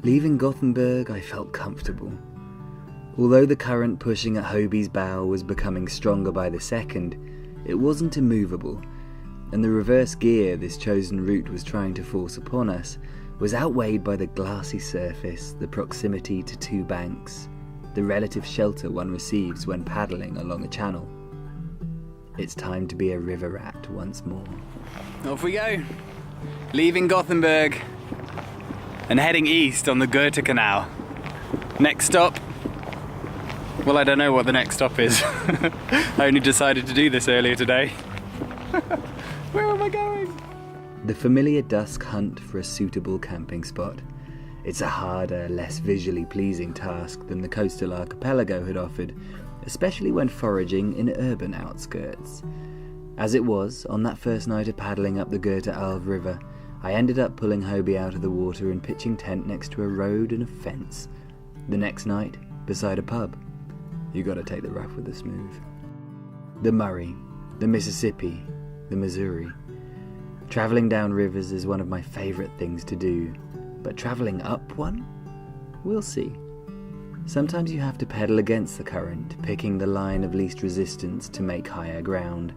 Leaving Gothenburg, I felt comfortable. Although the current pushing at Hobie's bow was becoming stronger by the second, it wasn't immovable, and the reverse gear this chosen route was trying to force upon us was outweighed by the glassy surface, the proximity to two banks, the relative shelter one receives when paddling along a channel. It's time to be a river rat once more. Off we go! Leaving Gothenburg and heading east on the Göta Canal. Next stop, well, I don't know what the next stop is. I only decided to do this earlier today. Where am I going? The familiar dusk hunt for a suitable camping spot. It's a harder, less visually pleasing task than the coastal archipelago had offered, especially when foraging in urban outskirts. As it was, on that first night of paddling up the Göta Älv river, I ended up pulling Hobie out of the water and pitching tent next to a road and a fence. The next night, beside a pub. You gotta take the rough with the smooth. The Murray, the Mississippi, the Missouri. Travelling down rivers is one of my favourite things to do, but travelling up one? We'll see. Sometimes you have to pedal against the current, picking the line of least resistance to make higher ground.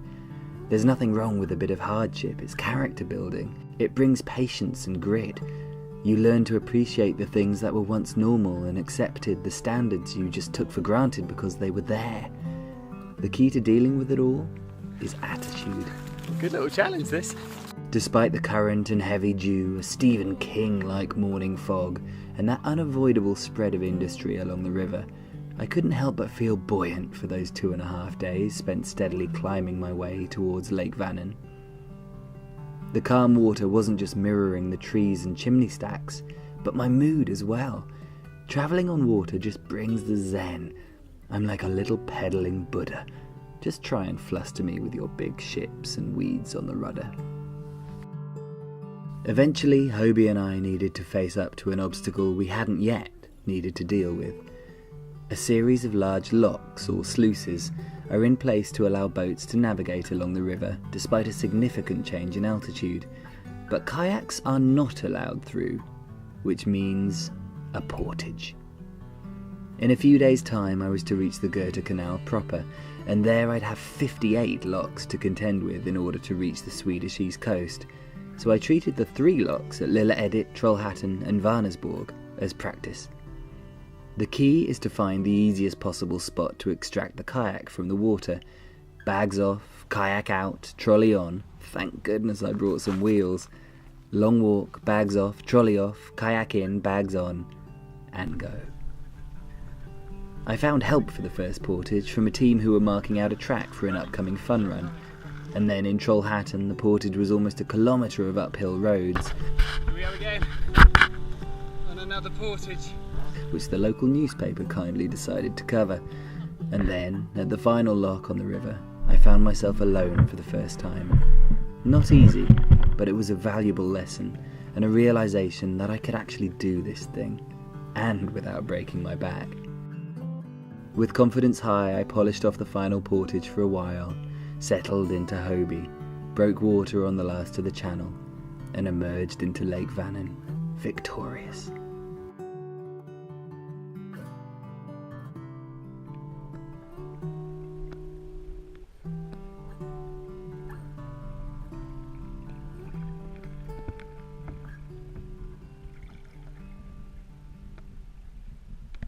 There's nothing wrong with a bit of hardship, it's character building. It brings patience and grit. You learn to appreciate the things that were once normal and accepted the standards you just took for granted because they were there. The key to dealing with it all is attitude. Good little challenge, this. Despite the current and heavy dew, a Stephen King-like morning fog, and that unavoidable spread of industry along the river, I couldn't help but feel buoyant for those 2.5 days spent steadily climbing my way towards Lake Vänern. The calm water wasn't just mirroring the trees and chimney stacks, but my mood as well. Travelling on water just brings the zen. I'm like a little pedaling Buddha. Just try and fluster me with your big ships and weeds on the rudder. Eventually, Hobie and I needed to face up to an obstacle we hadn't yet needed to deal with. A series of large locks, or sluices, are in place to allow boats to navigate along the river despite a significant change in altitude, but kayaks are not allowed through, which means a portage. In a few days' time I was to reach the Göta Canal proper, and there I'd have 58 locks to contend with in order to reach the Swedish east coast, so I treated the 3 locks at Lilla Edit, Trollhättan and Vänersborg as practice. The key is to find the easiest possible spot to extract the kayak from the water. Bags off, kayak out, trolley on. Thank goodness I brought some wheels. Long walk, bags off, trolley off, kayak in, bags on, and go. I found help for the first portage from a team who were marking out a track for an upcoming fun run. And then in Trollhättan, the portage was almost a kilometre of uphill roads. Here we are again, on another portage, which the local newspaper kindly decided to cover. And then, at the final lock on the river, I found myself alone for the first time. Not easy, but it was a valuable lesson, and a realisation that I could actually do this thing, and without breaking my back. With confidence high, I polished off the final portage for a while, settled into Hobie, broke water on the last of the channel, and emerged into Lake Vänern, victorious.